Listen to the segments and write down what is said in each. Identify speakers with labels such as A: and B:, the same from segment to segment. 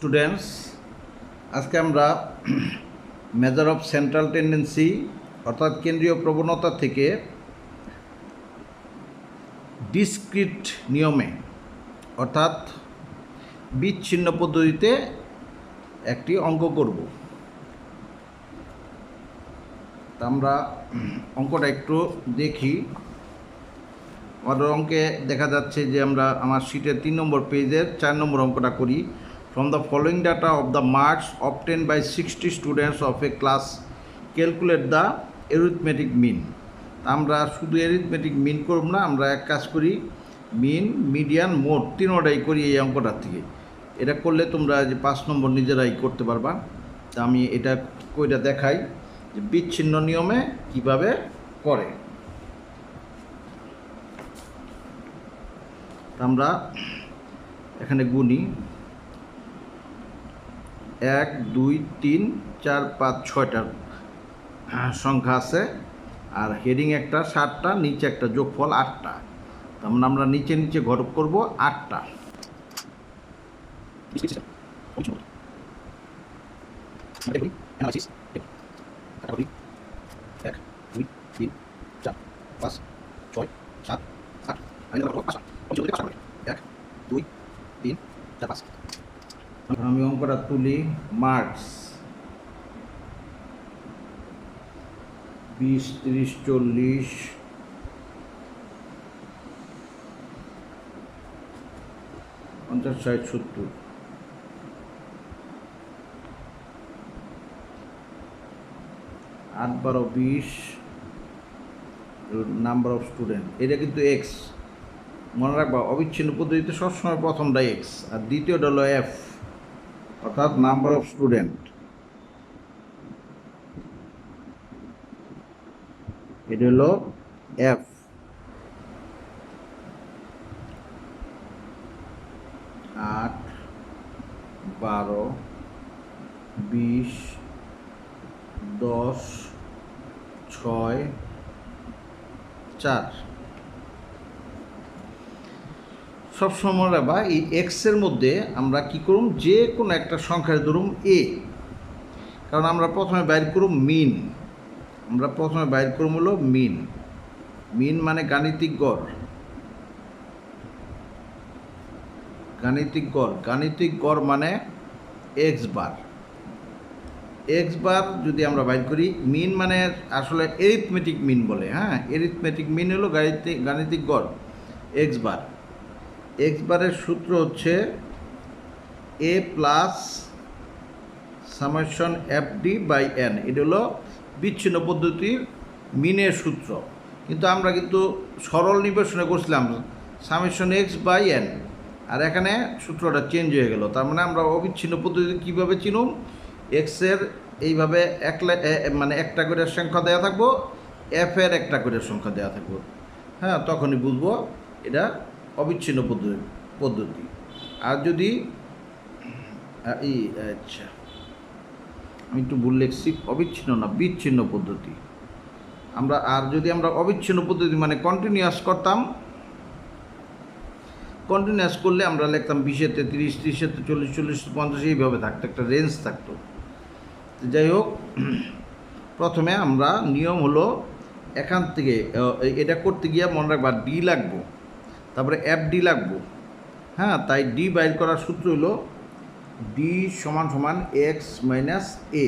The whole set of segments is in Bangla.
A: স্টুডেন্টস, আজকে আমরা মেজার অফ সেন্ট্রাল টেন্ডেন্সি অর্থাৎ কেন্দ্রীয় প্রবণতা থেকে ডিসক্রিট নিয়মে অর্থাৎ বিচ্ছিন্ন পদ্ধতিতে একটি অঙ্ক করব। তা আমরা অঙ্কটা একটু দেখি। আমাদের অঙ্কে দেখা যাচ্ছে যে আমার শিটের 3 নম্বর পেজের 4 নম্বর অঙ্কটা করি। From the following data of the marks obtained by 60 students of a class, calculate the arithmetic mean. আমরা শুধু arithmetic mean করব না, আমরা এক কাজ করি, মিন, মিডিয়ান, মোড তিনোটাই করি এই অঙ্কটার থেকে। এটা করলে তোমরা যে 5 নম্বর নিজেরাই করতে পারবা। তা আমি এটা কইটা দেখাই যে বিচ্ছিন্ন নিয়মে কিভাবে করে। আমরা এখানে গুনি 1 2 3 4 5 6টা সংখ্যা আছে, আর হেডিং একটা 7টা, নিচে একটা যোগফল 8টা। তার মানে আমরা নিচে নিচে ঘটক করব 8টা। আমি অঙ্কটা তুলি। Marks 20 30 40 50 60 70, 8 12 20 number of student. এটা কিন্তু এক্স, মনে রাখবা অবিচ্ছিন্ন পদ্ধতিতে সবসময় প্রথমটা এক্স আর দ্বিতীয়টা হলো এফ অর্থাৎ নাম্বার অফ স্টুডেন্ট। এটা হলো এফ। আট 12 20 10 6 4। সবসময় বা এই এক্সের মধ্যে আমরা কি করুম, যে কোনো একটা সংখ্যার ধরুম এ, কারণ আমরা প্রথমে বাইর করুম মিন। আমরা প্রথমে বাইর করুম হলো মিন। মিন মানে গাণিতিক গড়। গাণিতিক গড়, গাণিতিক গড় মানে এক্স বার। এক্স বার যদি আমরা বাইর করি, মিন মানে আসলে এরিথমেটিক মিন বলে। হ্যাঁ, এরিথমেটিক মিন হলো গাণিতিক গড় এক্স বার। এক্স বারের সূত্র হচ্ছে A plus summation F D by N. এটা হলো বিচ্ছিন্ন পদ্ধতির মিনের সূত্র, কিন্তু আমরা কিন্তু সরল নিবেশনে করছিলাম সামেশন এক্স বাই এন, আর এখানে সূত্রটা চেঞ্জ হয়ে গেল। তার মানে আমরা অবিচ্ছিন্ন পদ্ধতি কীভাবে চিনুম, এক্সের এইভাবে মানে একটা করে সংখ্যা দেওয়া থাকবো, এফের একটা করে সংখ্যা দেওয়া থাকবো। হ্যাঁ, তখনই বুঝবো এটা অবিচ্ছিন্ন পদ্ধতি। আর যদি আচ্ছা, আমি একটু ভুল লিখছি, অবিচ্ছিন্ন না, বিচ্ছিন্ন পদ্ধতি। যদি আমরা অবিচ্ছিন্ন পদ্ধতি মানে কন্টিনিউয়াস করতাম, কন্টিনিউয়াস করলে আমরা লিখতাম 20 30 30 40 40 50, এইভাবে থাকতো, একটা রেঞ্জ থাকতো। যাই হোক, প্রথমে আমরা নিয়ম হলো এখান থেকে এটা করতে গিয়ে মনে রাখবা ডি লাগবো, তারপরে এফ ডি লাগবো। হ্যাঁ, তাই ডি বাইর করার সূত্র হলো ডি সমান সমান এক্স মাইনাস এ।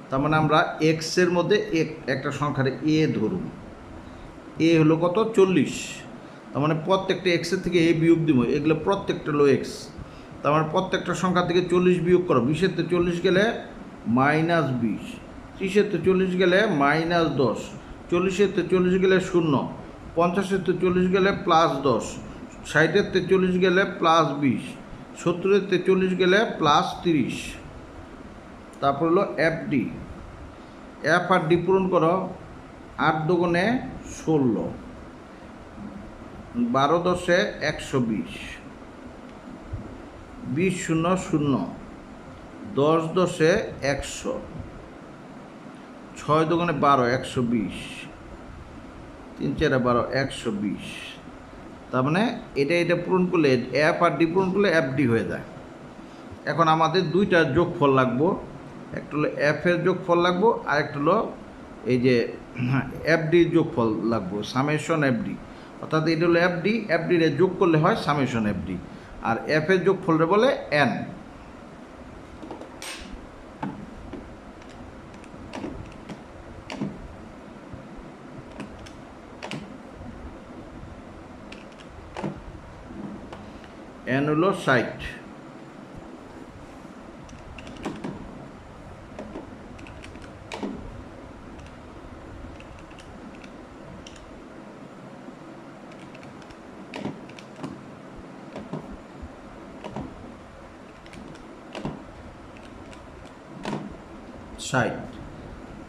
A: তার মানে আমরা এক্সের মধ্যে একটা সংখ্যার এ ধরুন। এ হলো কত, 40। তার মানে প্রত্যেকটা এক্সের থেকে এ বিয়োগ দিব, এগুলো প্রত্যেকটা হলো এক্স। তার মানে প্রত্যেকটা সংখ্যা থেকে 40 বিয়োগ করো। 20 থেকে 40 গেলে -20, 30 থেকে 40 গেলে -10, 40 থেকে 40 গেলে 0, 50 থেকে 40 গেলে +10, 60 থেকে 40 গেলে +20, 70 থেকে 40 গেলে +30। তারপর হলো F D. F R D পূরণ করো। 8 দুগুণে 16, 12 10 120, 20 0 0, 10 10 100, 6 দুগুণে 12 120, 3 4 12 120। তার মানে এটা পূরণ করলে এফ আর ডি পূরণ করলে এফ ডি হয়ে যায়। এখন আমাদের দুইটা যোগফল লাগবো, একটা হলো এফ এর যোগফল লাগবো, আর একটা হলো এই যে এফডির যোগফল লাগবো, সামেশন এফডি। অর্থাৎ এটা হলো এফডি, এফডির যোগ করলে হয় সামেশন এফডি, আর এফ এর যোগফলটা বলে এন। এন হলো 60।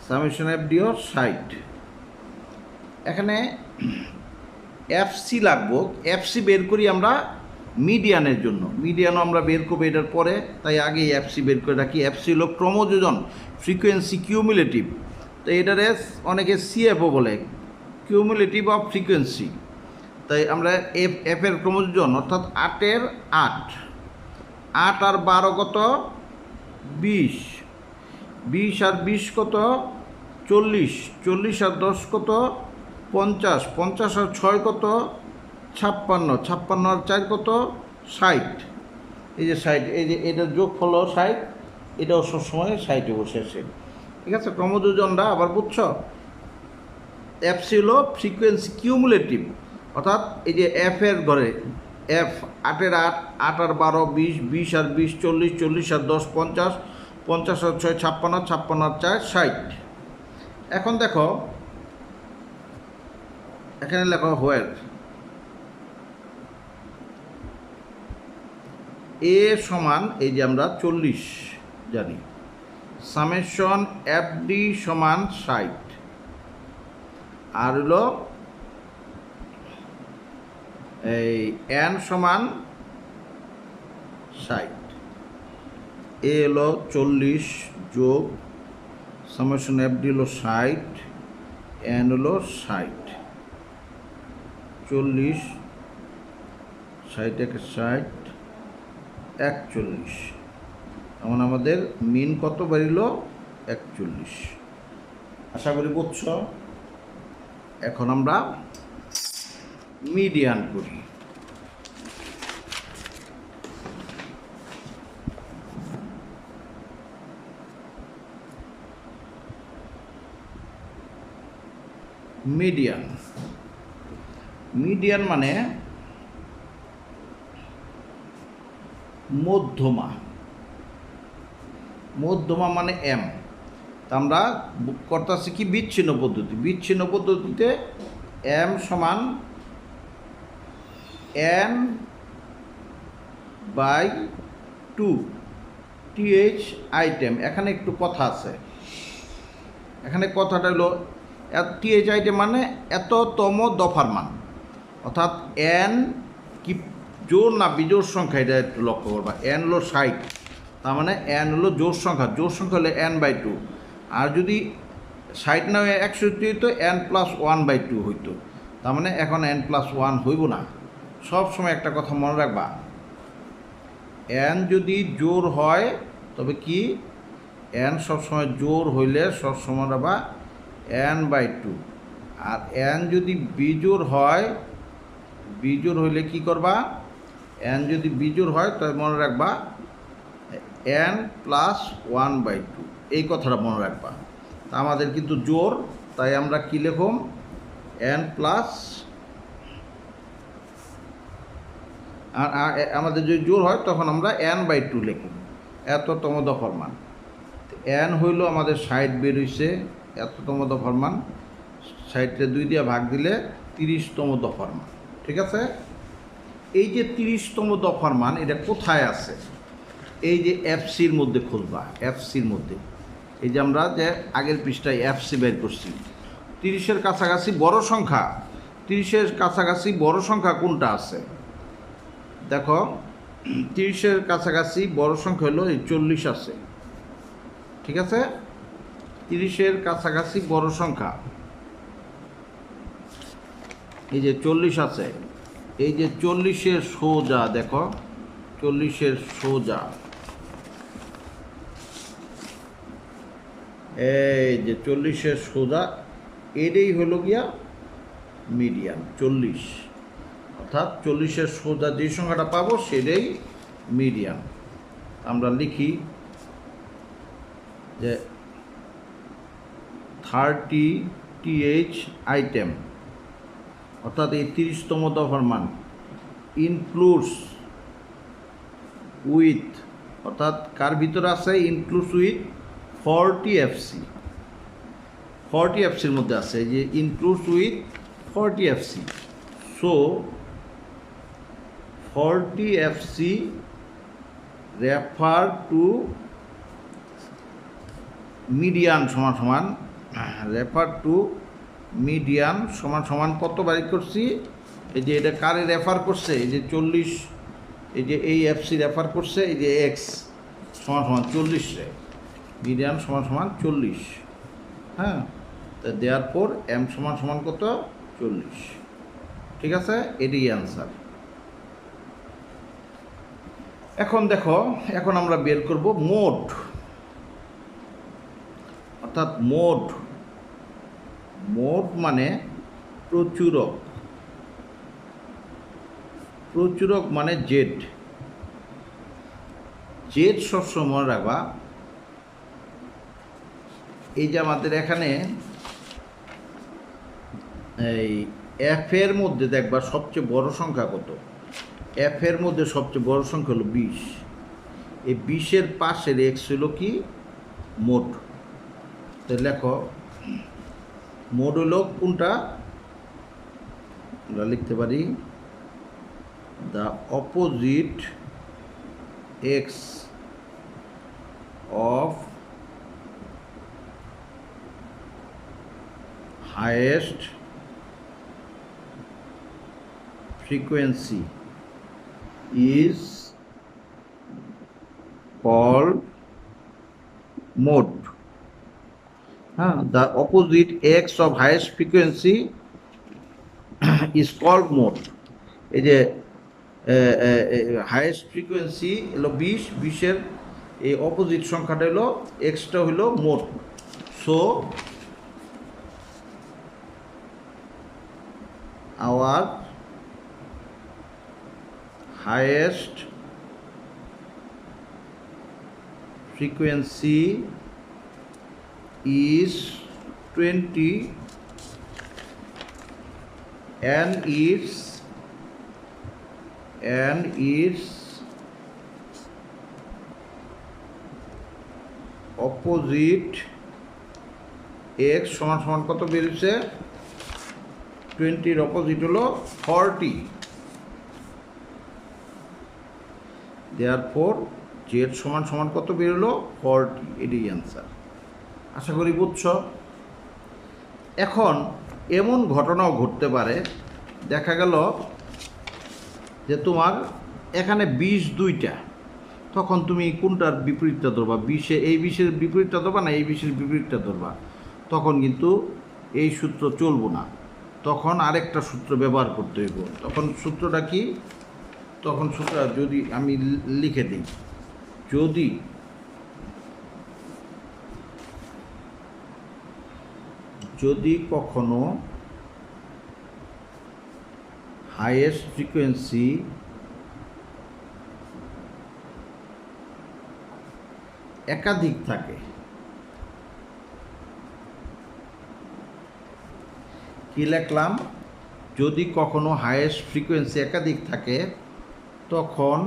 A: সামেশন এফডিও 60। এখানে এফসি লাগবো, এফসি বের করি আমরা মিডিয়ানের জন্য, মিডিয়ানও আমরা বের করবো এটার পরে, তাই আগে এফসি বের করে রাখি। এফসি হলো ক্রমযোজন, ফ্রিকোয়েন্সি কিউমুলেটিভ। তো এটারে অনেকে সিএফও বলে, কিউমুলেটিভ অফ ফ্রিকোয়েন্সি। তাই আমরা এফের ক্রমযোজন অর্থাৎ 8-এর 8, 8 আর 12 কত 20, 20 আর 20 কত 40, 40 আর 10 কত 50, 50 আর 6 কত 56, 56 আর 4 কত 60। এই যে 60, এই যে এটার যোগফল 60, এটাও সবসময় 60-এ বসেছে। ঠিক আছে, ক্রমযোজনটা আবার বুঝছো। এফসি হলো ফ্রিকোয়েন্সি কিউমুলেটিভ, অর্থাৎ এই যে এফ এর ঘরে এফ 8-এর 8, 8 আর 12 20, 20 আর 20 40, 40 আর 10 50, 50 আর 6 56, 56 আর 4 60। এখন দেখো এখানে লেখো হোয়ার এ সমান, এই যে আমরা 40 জানি, সামেশন এফডি সমান 60, আর হলো এই এন সমান 60। এ হলো 40 যোগ সামেশন এফডি হলো 60, এন হলো 60, 40 60 একে 60 41। এমন আমাদের মিন কত বাড়িল 41। আশা করি বুঝছ। এখন আমরা মিডিয়ান করি। মিডিয়ান, মিডিয়ান মানে মধ্যমা, মধ্যমা মানে এম। তা আমরা করতেছি কি বিচ্ছিন্ন পদ্ধতি, বিচ্ছিন্ন পদ্ধতিতে এম সমান এন বাই 2 টিএইচ আইটেম। এখানে একটু কথা আছে, এখানে কথাটা হলো টিএইচ আইটেম মানে এততম দফার মান, অর্থাৎ এন কি জোড় না বিজোড় সংখ্যা, এটা একটু লক্ষ্য করবা। এন হলো 60, তার মানে এন হলো জোড় সংখ্যা, জোড় সংখ্যা হলে এন বাই 2। আর যদি 60 না 61 হইতো এন প্লাস 1/2 হইতো, তার মানে এখন এন প্লাস 1 হইব না। সব সময় একটা কথা মনে রাখবা, এন যদি জোড় হয় তবে কি এন সবসময় জোড় হইলে সবসময় রাখবা n/2। আর এন যদি বিজোড় হয়, বিজোড় হইলে কি করবা, এন যদি বিজোড় হয় তবে মনে রাখবা এন প্লাস 1/2, এই কথাটা মনে রাখবা। তা আমাদের কিন্তু জোড়, তাই আমরা কি লিখব এন প্লাস, আর আমাদের যদি জোড় হয় তখন আমরা n/2 লিখব, এততম দফার মান। এন হইল আমাদের 60 বের হইছে, এততম দফার মান। 60-টা 2 দিয়ে ভাগ দিলে 30তম দফার মান। ঠিক আছে, এই যে 30তম দফার মান এটা কোথায় আছে, এই যে এফসির মধ্যে খুঁজবা। এফসির মধ্যে এই যে আমরা যে আগের পৃষ্ঠায় এফসি বের করছি, 30-এর কাছাকাছি বড় সংখ্যা, 30-এর কাছাকাছি বড় সংখ্যা কোনটা আছে দেখো। 30-এর কাছাকাছি বড় সংখ্যা হলো এই 40 আছে। ঠিক আছে, 30-এর কাছাকাছি বড় সংখ্যা এই যে 40 আছে। এই যে 40-এর সোজা দেখো, 40-এর সোজা এই যে 40-এর সোজা এটাই হলো গিয়া মিডিয়ান 40, অর্থাৎ 40-এর সোজা যে সংখ্যাটা পাবো সেটাই মিডিয়ান। আমরা লিখি যে 30th আইটেম, অর্থাৎ এই 30তম দফার মান ইনক্লুডস উইথ, অর্থাৎ কার ভিতরে আছে ইনক্লুডস উইথ 40 FC, 40 FCর মধ্যে আছে যে includes with 40 FC। So 40 FC refer to median সমান সমান, রেফার টু মিডিয়ান সমান সমান কত বাই করছি, এই যে এটা কারে রেফার করছে, এই যে 40, এই যে এই FC রেফার করছে এই যে X সমান সমান 40 রে, মিডিয়ান সমান সমান 40। হ্যাঁ, তো দেওয়ার পর M সমান সমান কত 40। ঠিক আছে, এটাই অ্যান্সার। এখন দেখো, এখন আমরা বের করব মোড, অর্থাৎ মোড, মোড মানে প্রচুরক, প্রচুরক মানে জেড। জেড সবসময় মনে রাখবা, এই যে আমাদের এখানে এই এফ এর মধ্যে দেখবা সবচেয়ে বড় সংখ্যা কত, এফ এর মধ্যে সবচেয়ে বড় সংখ্যা হলো 20, এই 20-এর পাশের এক্স হলো কি মোড। তো লেখো মোড হলো কোনটা, আমরা লিখতে পারি the opposite x of highest frequency is called mode. The opposite x of highest frequency is called mode. এই যে হাইয়েস্ট ফ্রিকোয়েন্সি হলো 20-এর এই অপোজিট সংখ্যাটা হলো এক্সটা হলো mode. So our highest frequency is 20 and its opposite x সমান সমান কত বেরিয়েছে, 20-এর অপোজিট হলো 40। দেয়ারফর জেড সমান সমান কত বেরোলো 40, এটাই অ্যান্সার। আশা করি বুঝছ। এখন এমন ঘটনাও ঘটতে পারে, দেখা গেল যে তোমার এখানে 20 দুইটা, তখন তুমি কোনটার বিপরীতটা ধরবা, 20-এ এই 20-এর বিপরীতটা ধরবা না এই 20-এর বিপরীতটা ধরবা, তখন কিন্তু এই সূত্র চলবো না, তখন আরেকটা সূত্র ব্যবহার করতে হইব। তখন সূত্রটা কি, তখন সূত্র যদি আমি লিখে দিই, যদি কখনো হাইয়েস্ট ফ্রিকোয়েন্সি একাধিক থাকে, কি লিখলাম, যদি কখনো হাইয়েস্ট ফ্রিকোয়েন্সি একাধিক থাকে তখন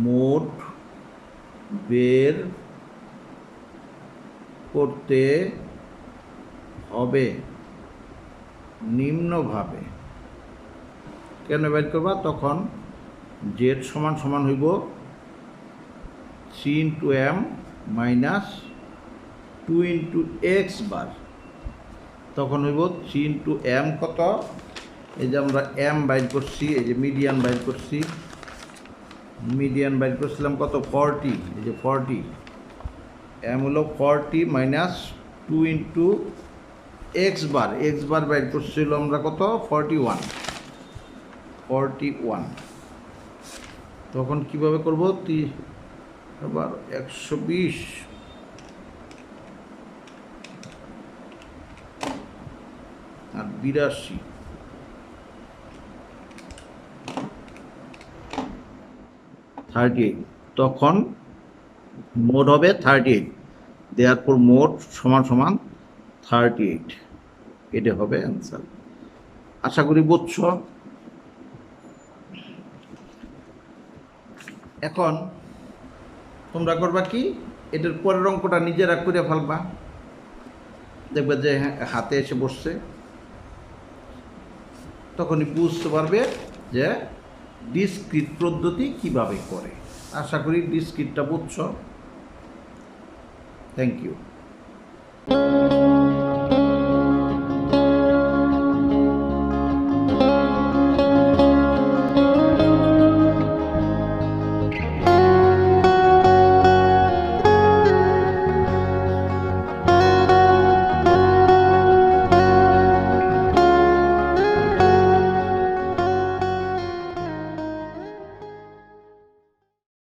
A: মোড বের করতে হবে নিম্নভাবে। কেন বের করবা, তখন জেড সমান সমান হইব 3 × m - 2 × x বার, তখন হইব 3 × m কত, এই যে আমরা m বাইর করছি, এই যে মিডিয়ান বাইর করছি, মিডিয়ান বাইর করছিলাম কত 40, এই যে 40, m হলো 40 - 2 × x বার, x বার বাইর করছিল আমরা কত 41, তখন কিভাবে করব, আবার 120 আর 82, তখন মোড হবে 38, দেয়ারফর মোড সমান সমান 38, এটা হবে অ্যান্সার। আশা করি বুঝছ। এখন তোমরা করবা কি, এটার পরের অঙ্কটা নিজেরা করে ফেলবা, দেখবে যে হাতে এসে বসছে, তখনই বুঝতে পারবে যে ডিসক্রিট পদ্ধতি কিভাবে করে। আশা করি ডিসক্রিটটা বুঝছ। Thank you.